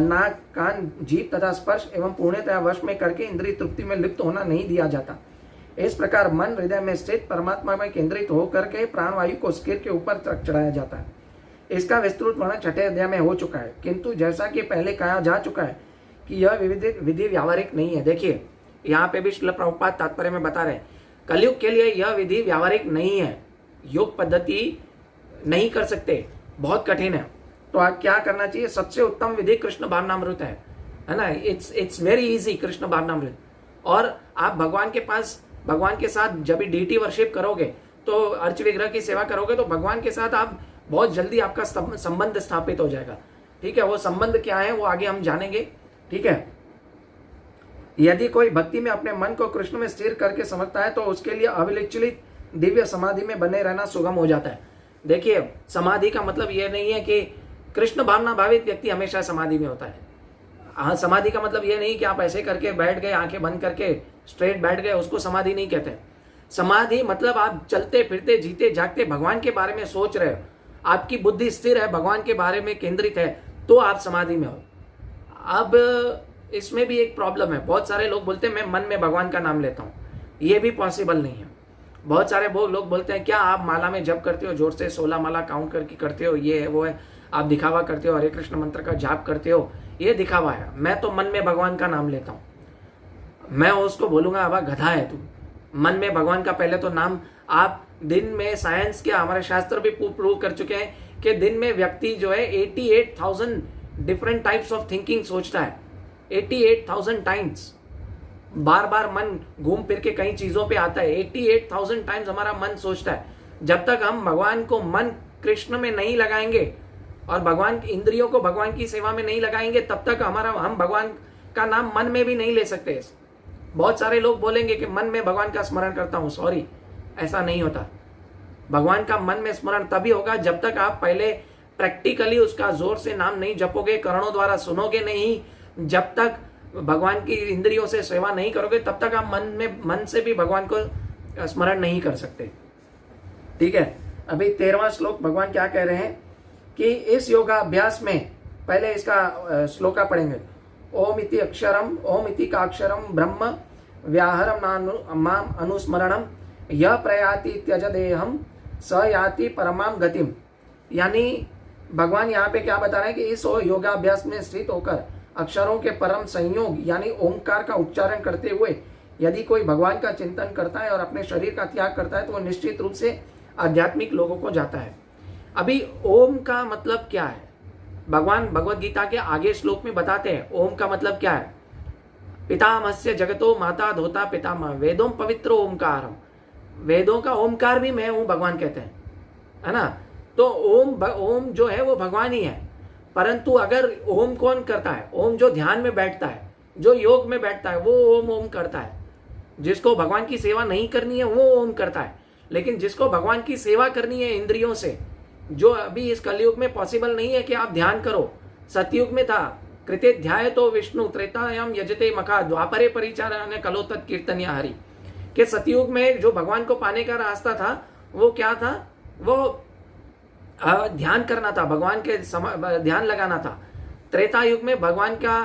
नाक, कान, जीभ तथा स्पर्श एवं पूर्णतया वश में करके इंद्रिय तृप्ति में लिप्त होना नहीं दिया जाता। इस प्रकार मन हृदय में स्थित परमात्मा में केंद्रित होकर के प्राणवायु को सिर के ऊपर चढ़ाया जाता है। इसका विस्तृत वर्णन 6ठे अध्याय में हो चुका है, किंतु जैसा कि पहले कहा जा चुका है कि यह विधि व्यावहारिक नहीं है। देखिए यहाँ पे भी श्रील प्रभुपाद तात्पर्य में बता रहे हैं, कलयुग के लिए यह विधि व्यावहारिक नहीं है। योग पद्धति नहीं कर सकते, बहुत कठिन है। तो आप क्या करना चाहिए? सबसे उत्तम विधि कृष्ण भावनामृत है ना। It's very easy, Krishna Bhavanamrita. और आप भगवान के साथ जब भी डीटी वर्शिप करोगे, तो अर्च विग्रह की सेवा करोगे, तो भगवान के साथ आप बहुत जल्दी आपका संबंध स्थापित हो जाएगा। ठीक है, वो संबंध क्या है वो आगे हम जानेंगे। ठीक है, यदि कोई भक्ति में अपने मन को कृष्ण में स्थिर करके समझता है तो उसके लिए अविचलित दिव्य समाधि में बने रहना सुगम हो जाता है। देखिए, समाधि का मतलब यह नहीं है कि कृष्ण भावना भावित व्यक्ति हमेशा समाधि में होता है। हाँ, समाधि का मतलब यह नहीं कि आप ऐसे करके बैठ गए, आंखें बंद करके स्ट्रेट बैठ गए, उसको समाधि नहीं कहते। समाधि मतलब आप चलते फिरते जीते जागते भगवान के बारे में सोच रहे हो, आपकी बुद्धि स्थिर है, भगवान के बारे में केंद्रित है, तो आप समाधि में हो। अब इसमें भी एक प्रॉब्लम है, बहुत सारे लोग बोलते हैं मैं मन में भगवान का नाम लेता हूँ, ये भी पॉसिबल नहीं है। बहुत सारे लोग बोलते हैं क्या आप माला में जप करते हो, जोर से 16 माला काउंट करके करते हो, ये है वो है, आप दिखावा करते हो, हरे कृष्ण मंत्र का जाप करते हो, ये दिखावा है। मैं तो मन में भगवान का नाम लेता हूँ। मैं उसको बोलूंगा अब गधा है तू, मन में भगवान का पहले तो नाम। आप दिन में, साइंस के हमारे शास्त्र भी प्रूव कर चुके हैं कि दिन में व्यक्ति जो है 88,000 डिफरेंट टाइप्स ऑफ थिंकिंग सोचता है। 88,000 टाइम्स बार बार मन घूम फिर के कई चीजों पे आता है। 88,000 टाइम्स हमारा मन सोचता है। जब तक हम भगवान को मन कृष्ण में नहीं लगाएंगे और भगवान की इंद्रियों को भगवान की सेवा में नहीं लगाएंगे, तब तक हम भगवान का नाम मन में भी नहीं ले सकते। बहुत सारे लोग बोलेंगे कि मन में भगवान का स्मरण करता हूं, सॉरी, ऐसा नहीं होता। भगवान का मन में स्मरण तभी होगा जब तक आप पहले प्रैक्टिकली उसका जोर से नाम नहीं जपोगे, करणों द्वारा सुनोगे नहीं, जब तक भगवान की इंद्रियों से सेवा नहीं करोगे, तब तक आप मन से भी भगवान को स्मरण नहीं कर सकते। ठीक है, अभी 13वां श्लोक भगवान क्या कह रहे हैं कि इस योगाभ्यास में, पहले इसका श्लोका पढ़ेंगे। ओम इति अक्षरम, ओम इति का अक्षरम ब्रह्म व्याहरम माम अनुस्मरणम यह प्रयाति त्यज देहम स याति परमाम गतिम। यानी भगवान यहाँ पे क्या बता रहे हैं कि इस योगाभ्यास में स्थित होकर अक्षरों के परम संयोग यानी ओंकार का उच्चारण करते हुए यदि कोई भगवान का चिंतन करता है और अपने शरीर का त्याग करता है तो वो निश्चित रूप से आध्यात्मिक लोगों को जाता है। अभी ओम का मतलब क्या है, भगवान भगवत गीता के आगे श्लोक में बताते हैं ओम का मतलब क्या है। पितामहस्य जगतो माता धोता पितामह वेदों पवित्रो ओमकारम। वेदों का ओमकार भी मैं हूं, भगवान कहते हैं, है ना। तो ओम जो है वो भगवान ही है। परंतु अगर ओम कौन करता है, ओम जो ध्यान में बैठता है, जो योग में बैठता है, वो ओम करता है। जिसको भगवान की सेवा नहीं करनी है वो ओम करता है। लेकिन जिसको भगवान की सेवा करनी है इंद्रियों से, जो अभी इस कलयुग में पॉसिबल नहीं है कि आप ध्यान करो। सतयुग में था कृते ध्याय तो विष्णु त्रेतायाम यजते मखा द्वापरे परिचारण्य कलो तत् कीर्तन्य हरि। के सतयुग में जो भगवान को पाने का रास्ता था वो क्या था, वो ध्यान करना था, भगवान के ध्यान लगाना था। त्रेता युग में भगवान का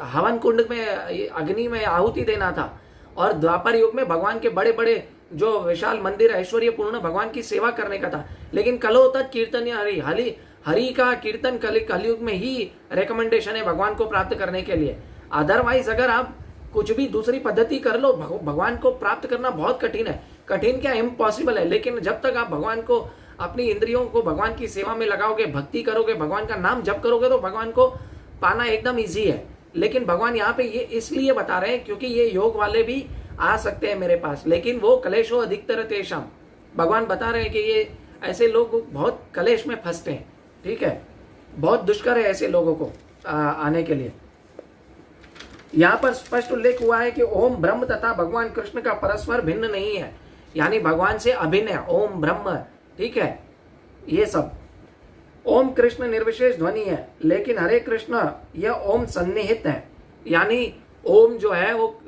हवन कुंड में अग्नि में आहुति देना था। और द्वापर युग में भगवान के बड़े बड़े जो विशाल मंदिर ऐश्वर्य पूर्ण भगवान की सेवा करने का था। लेकिन कलो तत् कीर्तन्य हरि, हरि का कीर्तन कलयुग में ही रिकमेंडेशन है भगवान को प्राप्त करने के लिए। अदरवाइज अगर आप कुछ भी दूसरी पद्धति कर लो, भगवान को प्राप्त करना बहुत कठिन है। कठिन क्या, इम्पॉसिबल है। लेकिन जब तक आप भगवान को, अपनी इंद्रियों को भगवान की सेवा में लगाओगे, भक्ति करोगे, भगवान का नाम जप करोगे, तो भगवान को पाना एकदम इजी है। लेकिन भगवान यहाँ पे ये इसलिए बता रहे हैं क्योंकि ये योग वाले भी आ सकते हैं मेरे पास, लेकिन वो कलेशो अधिकतर तेषाम। भगवान बता रहे हैं कि ये ऐसे लोग बहुत कलेश में फंसते हैं। ठीक है, बहुत दुष्कर है ऐसे लोगों को आने के लिए। यहाँ पर स्पष्ट उल्लेख हुआ है कि ओम ब्रह्म तथा भगवान कृष्ण का परस्पर भिन्न नहीं है, यानी भगवान से अभिन्न है ओम ब्रह्म। ठीक है, ये सब ओम कृष्ण निर्विशेष ध्वनि है, लेकिन हरे कृष्ण यह ओम सन्निहित है, यानी ओम जो है वो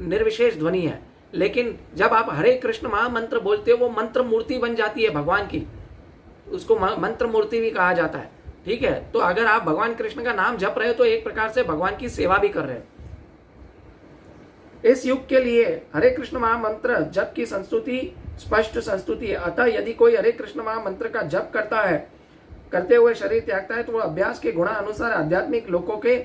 निर्विशेष ध्वनि है। लेकिन जब आप हरे कृष्ण महामंत्र बोलते हो वो मंत्र मूर्ति बन जाती है भगवान की, उसको मंत्र मूर्ति भी कहा जाता है। ठीक है, तो अगर आप भगवान कृष्ण का नाम जप रहे हो तो एक प्रकार से भगवान की सेवा भी कर रहे हो। इस युग के लिए हरे कृष्ण महामंत्र जप की संस्तुति स्पष्ट संस्तुति है। अतः यदि कोई हरे कृष्ण महामंत्र का जप करता है, करते हुए शरीर त्यागता है, तो वह अभ्यास के गुणा अनुसार आध्यात्मिक लोकों के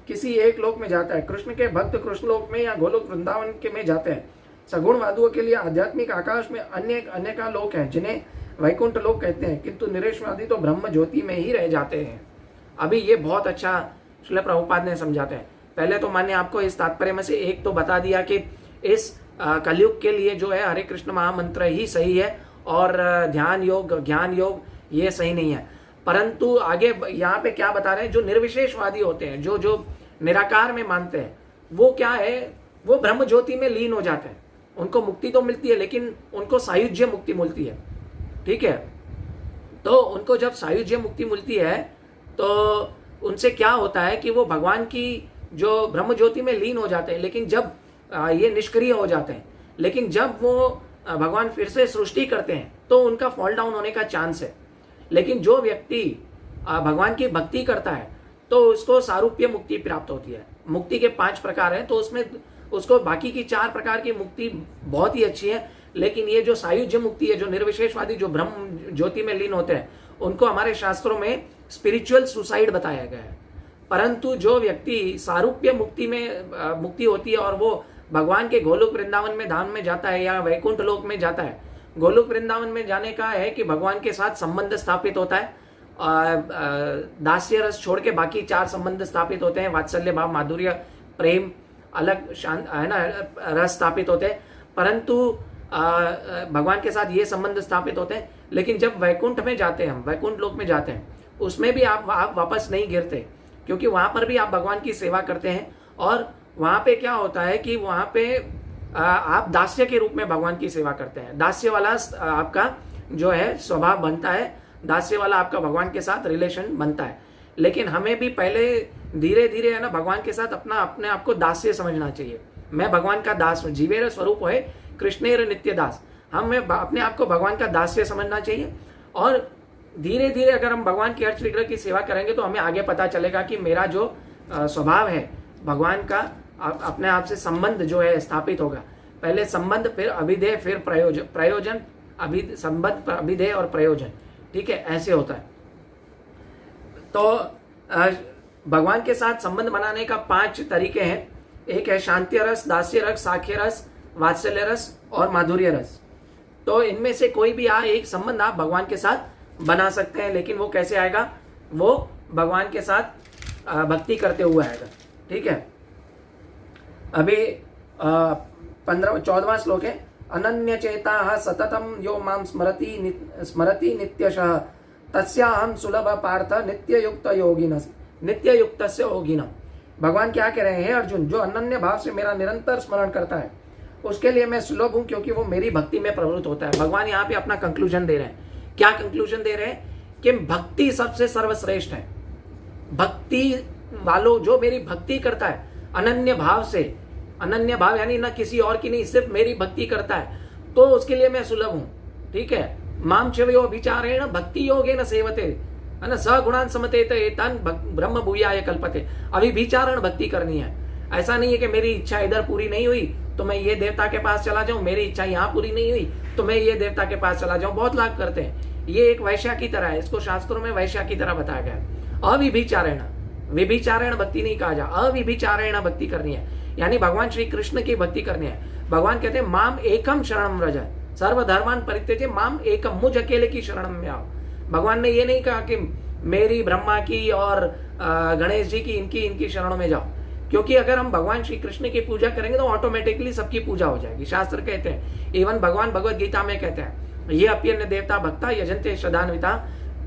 किसी एक लोक में जाता है। कृष्ण के भक्त कृष्ण लोक में या गोलोक वृंदावन के में जाते हैं। सगुण वादुओं के लिए आध्यात्मिक आकाश में अन्य का लोक है जिन्हें वैकुंठ लोक कहते हैं, किंतु निरेशवादी तो ब्रह्म ज्योति में ही रह जाते हैं। अभी ये बहुत अच्छा श्रील प्रभुपाद ने समझाते हैं। पहले तो मैंने आपको इस तात्पर्य में से एक तो बता दिया कि इस कलयुग के लिए जो है हरे कृष्ण महामंत्र ही सही है और ध्यान योग ज्ञान योग ये सही नहीं है। परंतु आगे यहाँ पे क्या बता रहे हैं, जो निर्विशेषवादी होते हैं, जो निराकार में मानते हैं, वो क्या है, वो ब्रह्म ज्योति में लीन हो जाते हैं। उनको मुक्ति तो मिलती है लेकिन उनको सायुज्य मुक्ति मिलती है। ठीक है, तो उनको जब सायुज्य मुक्ति मिलती है तो उनसे क्या होता है कि वो भगवान की जो ब्रह्म ज्योति में लीन हो जाते हैं। लेकिन जब ये निष्क्रिय हो जाते हैं, लेकिन जब वो भगवान फिर से सृष्टि करते हैं तो उनका फॉल डाउन होने का चांस है। लेकिन जो व्यक्ति भगवान की भक्ति करता है तो उसको सारूप्य मुक्ति प्राप्त होती है। मुक्ति के 5 प्रकार हैं, तो उसमें उसको बाकी की 4 प्रकार की मुक्ति बहुत ही अच्छी है। लेकिन ये जो सायुज्य मुक्ति है, जो निर्विशेषवादी जो ब्रह्म ज्योति में लीन होते हैं, उनको हमारे शास्त्रों में स्पिरिचुअल सुसाइड बताया गया है। परंतु जो व्यक्ति सारूप्य मुक्ति में मुक्ति होती है और वो भगवान के गोलोक वृंदावन में धाम में जाता है या वैकुंठ लोक में जाता है, गोलोक वृंदावन में जाने का है कि भगवान के साथ संबंध स्थापित होता है दास्य रस छोड़ के बाकी 4 संबंध स्थापित होते हैं, वात्सल्य भाव, माधुर्य, प्रेम, अलग शांत है ना रस स्थापित होते हैं, परंतु भगवान के साथ ये संबंध स्थापित होते हैं। लेकिन जब वैकुंठ में जाते हैं, हम वैकुंठ लोक में जाते हैं, उसमें भी आप वापस नहीं गिरते, क्योंकि वहां पर भी आप भगवान की सेवा करते हैं। और वहां पे क्या होता है कि वहां पे आप दास्य के रूप में भगवान की सेवा करते हैं। दास्य वाला आपका जो है स्वभाव बनता है, दास्य वाला आपका भगवान के साथ रिलेशन बनता है। लेकिन हमें भी पहले धीरे धीरे है ना भगवान के साथ अपने आप को दास्य समझना चाहिए। मैं भगवान का दास हूँ, जीवेर स्वरूप है कृष्णेर नित्य दास। हमें अपने आप को भगवान का दास्य समझना चाहिए। और धीरे धीरे अगर हम भगवान की अर्च विग्रह की सेवा करेंगे तो हमें आगे पता चलेगा कि मेरा जो स्वभाव है भगवान का अपने आप से संबंध जो है स्थापित होगा। पहले संबंध, फिर अभिधेय, फिर प्रयोजन, संबंध, अभिधेय और प्रयोजन। ठीक है, ऐसे होता है। तो भगवान के साथ संबंध बनाने का 5 तरीके हैं। एक है शांति रस, दास्य रस, साख्य रस, वात्सल्य रस और माधुर्य रस। तो इनमें से कोई भी एक संबंध आप भगवान के साथ बना सकते हैं। लेकिन वो कैसे आएगा? वो भगवान के साथ भक्ति करते हुए आएगा। ठीक है, अभी 14वां श्लोक है, अनन्य चेता सततम यो माम स्मरति नित्यशः तस्याहं सुलभ पार्थ नित्य युक्त योगिनः। भगवान क्या कह रहे हैं? अर्जुन, जो अनन्य भाव से मेरा निरंतर स्मरण करता है उसके लिए मैं सुलभ हूं, क्योंकि वो मेरी भक्ति में प्रवृत्त होता है। भगवान यहाँ पे अपना कंक्लूजन दे रहे हैं। क्या कंक्लूजन दे रहे हैं? कि भक्ति सबसे सर्वश्रेष्ठ है। भक्ति वालों, जो मेरी भक्ति करता है अनन्य भाव से, अनन्य भाव यानी ना किसी और की नहीं, सिर्फ मेरी भक्ति करता है, तो उसके लिए मैं सुलभ हूं। ठीक है, माम चवयो विचारेण भक्ति योगेन सेवते है ना, सगुणान समतेत एतान ब्रह्म भूयाय कल्पते। अभी विचारण भक्ति करनी है। ऐसा नहीं है कि मेरी इच्छा इधर पूरी नहीं हुई तो मैं ये देवता के पास चला जाऊं, मेरी इच्छा यहाँ पूरी नहीं हुई तो मैं ये देवता के पास चला जाऊं। बहुत लाभ करते हैं, ये एक वैश्या की तरह है। इसको शास्त्रों में वैश्या की तरह बताया गया है। अविभिचारेण, विभिचारेण भक्ति नहीं कहा जा, अविभिचारेण भक्ति करनी है, यानी भगवान श्री कृष्ण की भक्ति करनी है। भगवान कहते हैं माम एकम शरणम व्रज, सर्वधर्मान परित्यज्य माम एकम, मुझ अकेले की शरण में आओ। भगवान ने ये नहीं कहा कि मेरी, ब्रह्मा की और गणेश जी की, इनकी शरणों में जाओ, क्योंकि अगर हम भगवान श्री कृष्ण की पूजा करेंगे तो ऑटोमेटिकली सबकी पूजा हो जाएगी। शास्त्र कहते हैं, इवन भगवान भगवत गीता में कहते हैं, ये अप्यन्य देवता भक्ता यजंते श्रद्धान्विता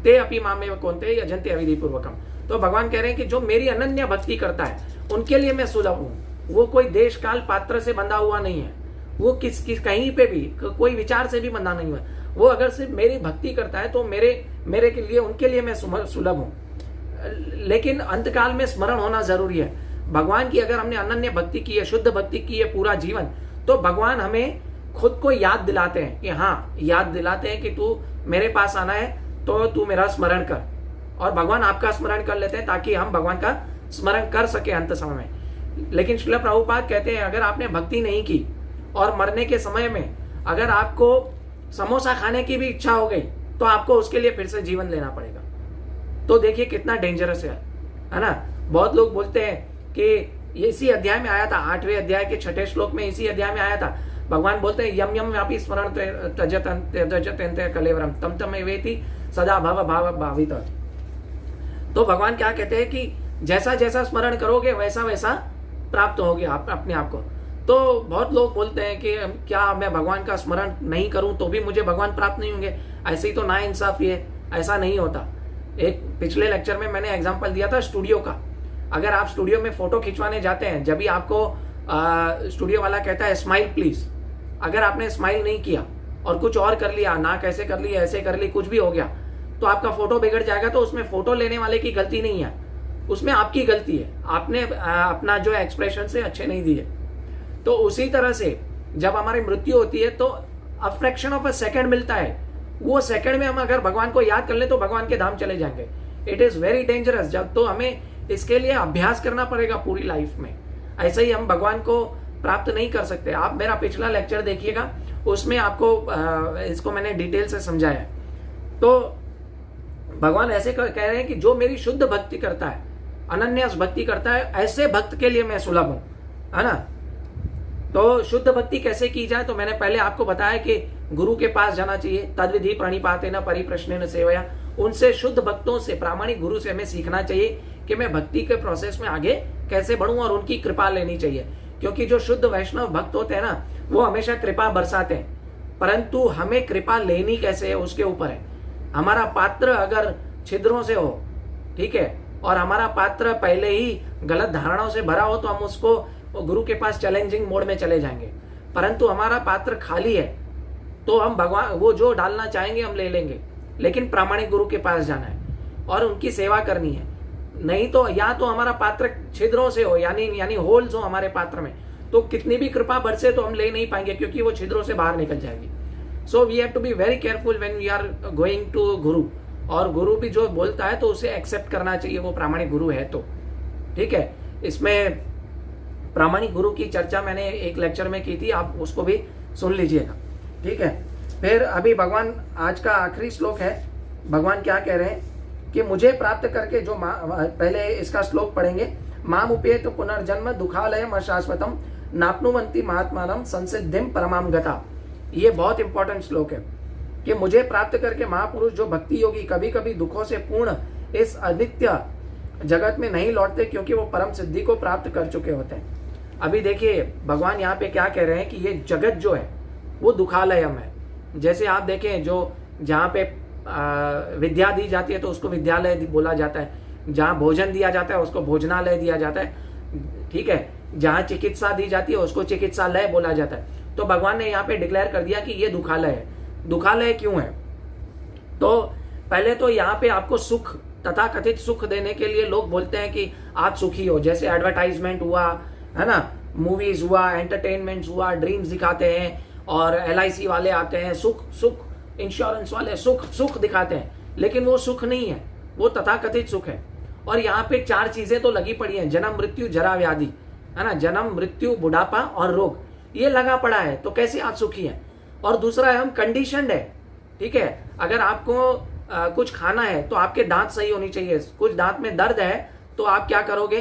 ते अपि मामेव कौन्ते यजंते अविधि पूर्वकम। तो भगवान कह रहे हैं कि जो मेरी अनन्य भक्ति करता है उनके लिए मैं सुलभ हूं। वो कोई देश काल पात्र से बंधा हुआ नहीं है, वो किस कहीं पे भी कोई विचार से भी बंधा नहीं हुआ। वो अगर सिर्फ मेरी भक्ति करता है तो मेरे के लिए, उनके लिए मैं सुलभ हूं। लेकिन अंतकाल में स्मरण होना जरूरी है। भगवान की अगर हमने अनन्य भक्ति की है, शुद्ध भक्ति की है पूरा जीवन, तो भगवान हमें खुद को याद दिलाते हैं कि हाँ, याद दिलाते हैं कि तू मेरे पास आना है तो तू मेरा स्मरण कर। और भगवान आपका स्मरण कर लेते हैं ताकि हम भगवान का स्मरण कर सके अंत समय में। लेकिन श्रील प्रभुपाद कहते हैं, अगर आपने भक्ति नहीं की और मरने के समय में अगर आपको समोसा खाने की भी इच्छा हो गई तो आपको उसके लिए फिर से जीवन लेना पड़ेगा। तो देखिए कितना डेंजरस है ना। बहुत लोग बोलते हैं कि ये इसी अध्याय में आया था, 8वें अध्याय के 6ठे श्लोक में, इसी अध्याय में आया था। भगवान बोलते हैं, यम यम व्यापी स्मरण त्यजते कलेवरम तम तम वेति सदा भव भाव भावित। तो भगवान क्या कहते हैं कि जैसा जैसा स्मरण करोगे वैसा वैसा प्राप्त होगे आप अपने आप को। तो बहुत लोग बोलते हैं कि क्या मैं भगवान का स्मरण नहीं करूं तो भी मुझे भगवान प्राप्त नहीं होंगे? ऐसे ही तो ना इंसाफी है, ऐसा नहीं होता। एक पिछले लेक्चर में मैंने एग्जांपल दिया था स्टूडियो का। अगर आप स्टूडियो में फोटो खिंचवाने जाते हैं, जब भी आपको स्टूडियो वाला कहता है स्माइल प्लीज, अगर आपने स्माइल नहीं किया और कुछ और कर लिया, नाक ऐसे कर ली, ऐसे कर ली, कुछ भी हो गया, तो आपका फोटो बिगड़ जाएगा। तो उसमें फोटो लेने वाले की गलती नहीं है, उसमें आपकी गलती है, आपने अपना जो एक्सप्रेशन से अच्छे नहीं दिए। तो उसी तरह से जब हमारी मृत्यु होती है तो a fraction of a second मिलता है। वो सेकंड में हम अगर भगवान को याद कर ले तो भगवान के धाम चले जाएंगे। It is very dangerous. जब तो हमें इसके लिए अभ्यास करना पड़ेगा पूरी लाइफ में। ऐसे ही हम भगवान को प्राप्त नहीं कर सकते। आप मेरा पिछला लेक्चर देखिएगा, उसमें आपको इसको मैंने डिटेल से समझाया। तो भगवान ऐसे कह रहे हैं कि जो मेरी शुद्ध भक्ति करता है, अनन्यास भक्ति करता है, ऐसे भक्त के लिए मैं सुलभ हूं, है ना। तो शुद्ध भक्ति कैसे की जाए, तो मैंने पहले आपको बताया कि गुरु के पास जाना चाहिए। तद्विधि प्रणिपाते न परिप्रश्न न सेवया, उनसे शुद्ध भक्तों से, प्रामाणिक गुरु से हमें सीखना चाहिए कि मैं भक्ति के प्रोसेस में आगे कैसे बढ़ूं, और उनकी कृपा लेनी चाहिए। क्योंकि जो शुद्ध वैष्णव भक्त होते हैं ना, वो हमेशा कृपा बरसाते हैं, परंतु हमें कृपा लेनी कैसे है उसके ऊपर है। हमारा पात्र अगर छिद्रों से हो, ठीक है, और हमारा पात्र पहले ही गलत धारणाओं से भरा हो, तो हम उसको गुरु के पास चैलेंजिंग मोड में चले जाएंगे। परंतु हमारा पात्र खाली है तो हम भगवान वो जो डालना चाहेंगे हम ले लेंगे, लेकिन प्रामाणिक गुरु के पास जाना है और उनकी सेवा करनी है। नहीं तो या तो हमारा पात्र छिद्रों से हो, यानी होल्स हो हमारे पात्र में, तो कितनी भी कृपा बरसे तो हम ले नहीं पाएंगे, क्योंकि वो छिद्रों से बाहर निकल जाएगी। So we have to be very careful when we are going to guru, और गुरु भी जो बोलता है तो उसे एक्सेप्ट करना चाहिए, वो प्रामाणिक गुरु है तो, ठीक है। इसमें प्रामाणिक गुरु की चर्चा मैंने एक लेक्चर में की थी, आप उसको भी सुन लीजिएगा, ठीक है। फिर अभी भगवान, आज का आखिरी श्लोक है, भगवान क्या कह रहे हैं कि मुझे प्राप्त करके जो पहले इसका श्लोक पढ़ेंगे, माम उपेत पुनर्जन्म दुखालयम अशाश्वतम नाप्नुवन्ति महात्मानम संसिद्धिम परमाम गता। ये बहुत इंपॉर्टेंट श्लोक है कि मुझे प्राप्त करके महापुरुष जो भक्ति योगी कभी कभी दुखों से पूर्ण इस अनित्य जगत में नहीं लौटते, क्योंकि वो परम सिद्धि को प्राप्त कर चुके होते हैं। अभी देखिए भगवान यहाँ पे क्या कह रहे हैं कि ये जगत जो है वो दुखालयम है। जैसे आप देखें, जो जहाँ पे विद्या दी जाती है तो उसको विद्यालय बोला जाता है, जहाँ भोजन दिया जाता है उसको भोजनालय दिया जाता है, ठीक है, जहाँ चिकित्सा दी जाती है उसको चिकित्सालय बोला जाता है। तो भगवान ने यहाँ पे डिक्लेयर कर दिया कि ये दुखालय है। दुखालय क्यों है? तो पहले तो यहाँ पे आपको सुख, तथा कथित सुख देने के लिए लोग बोलते हैं कि आप सुखी हो, जैसे एडवर्टाइजमेंट हुआ है ना, मूवीज हुआ, एंटरटेनमेंट हुआ, ड्रीम्स दिखाते हैं, और LIC वाले आते हैं, सुख सुख, इंश्योरेंस वाले सुख सुख दिखाते हैं, लेकिन वो सुख नहीं है, वो तथाकथित सुख है। और यहाँ पे 4 चीजें तो लगी पड़ी हैं, जन्म मृत्यु जरा व्याधि, है ना, जन्म मृत्यु बुढ़ापा और रोग, ये लगा पड़ा है, तो कैसे आप सुखी हैं? और दूसरा है हम कंडीशनड है, ठीक है। अगर आपको कुछ खाना है तो आपके दांत सही होनी चाहिए, कुछ दांत में दर्द है तो आप क्या करोगे,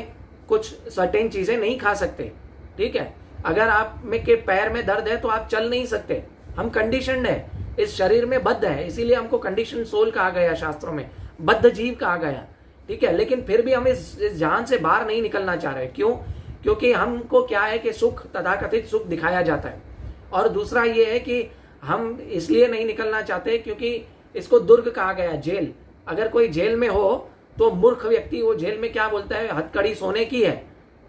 कुछ सर्टेन चीजें नहीं खा सकते, ठीक है। अगर आप में के पैर में दर्द है तो आप चल नहीं सकते, हम कंडीशनड है, इस शरीर में बद्ध है, इसीलिए हमको कंडीशन सोल कहा गया, शास्त्रों में बद्ध जीव कहा गया, ठीक है। लेकिन फिर भी हम इस जहान से बाहर नहीं निकलना चाह रहे, क्यों? क्योंकि हमको क्या है कि सुख, तथाकथित सुख दिखाया जाता है। और दूसरा ये है कि हम इसलिए नहीं निकलना चाहते क्योंकि इसको दुर्ग कहा गया, जेल। अगर कोई जेल में हो तो मूर्ख व्यक्ति वो जेल में क्या बोलता है, हथकड़ी सोने की है,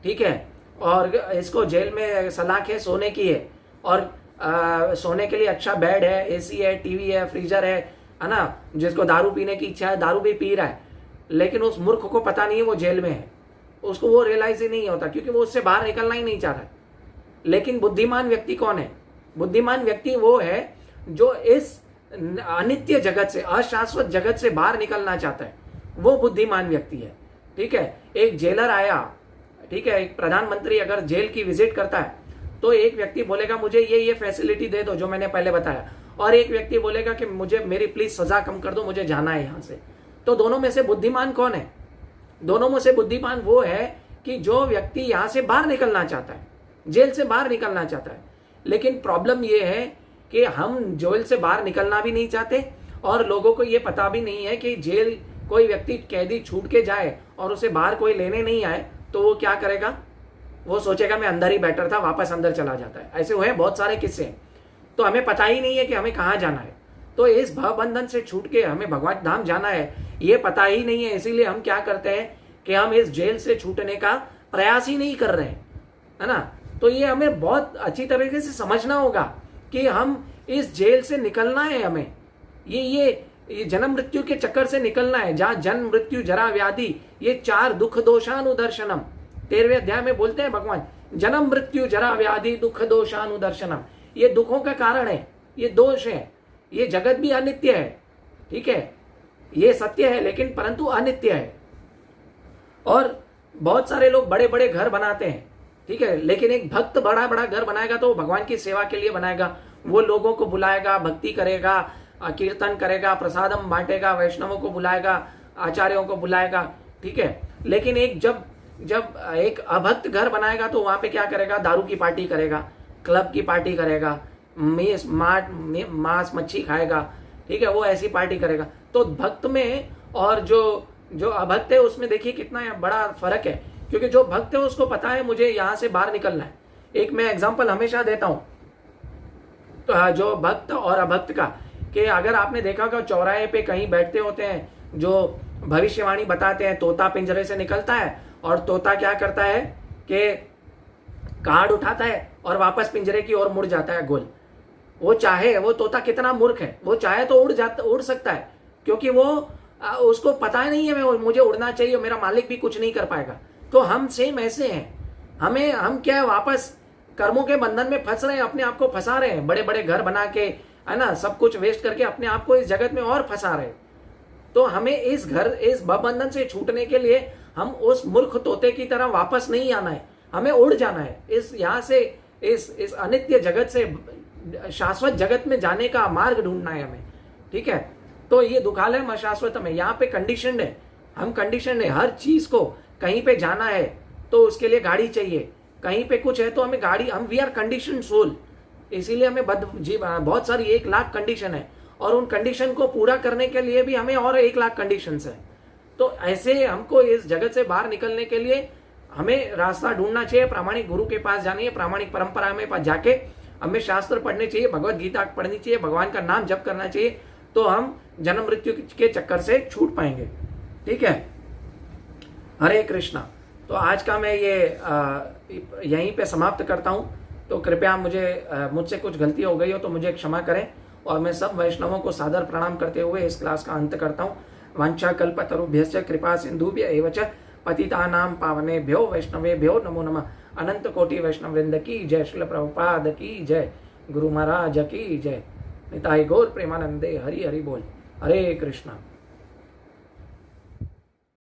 ठीक है, और इसको जेल में सलाखें सोने की है, और सोने के लिए अच्छा बेड है, AC है, TV है, फ्रीजर है ना, जिसको दारू पीने की इच्छा है दारू भी पी रहा है, लेकिन उस मूर्ख को पता नहीं है वो जेल में है, उसको वो रियलाइज ही नहीं होता, क्योंकि वो उससे बाहर निकलना ही नहीं चाह रहा। लेकिन बुद्धिमान व्यक्ति कौन है? बुद्धिमान व्यक्ति वो है जो इस अनित्य जगत से, अशाश्वत जगत से बाहर निकलना चाहता है, वो बुद्धिमान व्यक्ति है, ठीक है। एक जेलर आया, ठीक है, एक प्रधानमंत्री अगर जेल की विजिट करता है तो एक व्यक्ति बोलेगा मुझे ये फैसिलिटी दे दो जो मैंने पहले बताया, और एक व्यक्ति बोलेगा कि मुझे मेरी प्लीज सजा कम कर दो, मुझे जाना है यहां से। तो दोनों में से बुद्धिमान कौन है? दोनों में से बुद्धिमान वो है कि जो व्यक्ति यहां से बाहर निकलना चाहता है, जेल से बाहर निकलना चाहता है। लेकिन प्रॉब्लम ये है कि हम जेल से बाहर निकलना भी नहीं चाहते, और लोगों को ये पता भी नहीं है कि जेल, कोई व्यक्ति कैदी छूट के जाए और उसे बाहर कोई लेने नहीं आए तो वो क्या करेगा, वो सोचेगा मैं अंदर ही बेटर था, वापस अंदर चला जाता है। ऐसे हुए बहुत सारे किस्से। तो हमें पता ही नहीं है कि हमें कहाँ जाना है, तो इस भव बंधन से छूट के हमें भगवत धाम जाना है, ये पता ही नहीं है। इसीलिए हम क्या करते हैं कि हम इस जेल से छूटने का प्रयास ही नहीं कर रहे हैं, है ना। तो ये हमें बहुत अच्छी तरीके से समझना होगा कि हम इस जेल से निकलना है, हमें ये जन्म मृत्यु के चक्कर से निकलना है, जहां जन्म मृत्यु जरा व्याधि, ये 4 दुख दोषानुदर्शनम, 13वें अध्याय में बोलते हैं भगवान, जन्म मृत्यु जरा व्याधि दुख दोषानुदर्शनम, ये दुखों का कारण है, ये दोष है, ये जगत भी अनित्य है, ठीक है, ये सत्य है लेकिन परंतु अनित्य है। और बहुत सारे लोग बड़े बड़े घर बनाते हैं, ठीक है, लेकिन एक भक्त बड़ा बड़ा घर बनाएगा तो भगवान की सेवा के लिए बनाएगा, वो लोगों को बुलाएगा, भक्ति करेगा, कीर्तन करेगा, प्रसादम बांटेगा, वैष्णवों को बुलाएगा, आचार्यों को बुलाएगा, ठीक है। लेकिन एक जब एक अभक्त घर बनाएगा तो वहां पे क्या करेगा, दारू की पार्टी करेगा, क्लब की पार्टी करेगा, मांस मच्छी खाएगा, ठीक है, वो ऐसी पार्टी करेगा। तो भक्त में और जो जो अभक्त है उसमें देखिए कितना बड़ा फर्क है, क्योंकि जो भक्त है उसको पता है मुझे यहाँ से बाहर निकलना है। एक मैं एग्जांपल हमेशा देता हूँ, तो जो भक्त और अभक्त का, कि अगर आपने देखा कि चौराहे पे कहीं बैठते होते हैं जो भविष्यवाणी बताते हैं, तोता पिंजरे से निकलता है और तोता क्या करता है कि कार्ड उठाता है और वापस पिंजरे की ओर मुड़ जाता है गोल। वो तोता कितना मूर्ख है, वो चाहे तो उड़ सकता है, क्योंकि वो उसको पता नहीं है मुझे उड़ना चाहिए, मेरा मालिक भी कुछ नहीं कर पाएगा। तो हम सेम ऐसे हैं, हम क्या है, वापस कर्मों के बंधन में फंस रहे हैं, अपने आप को फंसा रहे हैं, बड़े बड़े घर बना के, है ना, सब कुछ वेस्ट करके अपने आप को इस जगत में और फंसा रहे हैं। तो हमें इस बंधन से छूटने के लिए हम उस मूर्ख तोते की तरह वापस नहीं आना है, हमें उड़ जाना है, यहाँ से इस अनित्य जगत से शाश्वत जगत में जाने का मार्ग ढूंढना है हमें, ठीक है। तो ये दुखालयम अशाश्वतम है, यहाँ पे कंडीशन है, हम कंडीशन है, हर चीज को कहीं पे जाना है तो उसके लिए गाड़ी चाहिए, कहीं पे कुछ है तो हमें गाड़ी, वी आर कंडीशन सोल, इसीलिए हमें बहुत सारी 1 लाख कंडीशन है, और उन कंडीशन को पूरा करने के लिए भी हमें और 1 लाख कंडीशन है। तो ऐसे हमको इस जगत से बाहर निकलने के लिए हमें रास्ता ढूंढना चाहिए, प्रामाणिक गुरु के पास जाना है, प्रामाणिक परंपरा में पास जाके हमें शास्त्र पढ़ने चाहिए, भगवत गीता पढ़नी चाहिए, भगवान का नाम जप करना चाहिए, तो हम जन्म मृत्यु के चक्कर से छूट पाएंगे, ठीक है। हरे कृष्णा। तो आज का मैं ये यहीं पे समाप्त करता हूँ। तो कृपया मुझसे कुछ गलती हो गई हो तो मुझे क्षमा करें, और मैं सब वैष्णवों को सादर प्रणाम करते हुए इस क्लास का अंत करता हूँ। वांछा कल्पतरुभ्यश्च कृपा सिंधुभ्य एव च पतितानां पावनेभ्यो वैष्णवेभ्यो नमो नमः। अनंत कोटि वैष्णव वृंद की जय, श्रील प्रभुपाद की जय, गुरु महाराज की जय, निताई गौर प्रेमानंदे, हरि हरि बोल। हरे कृष्णा।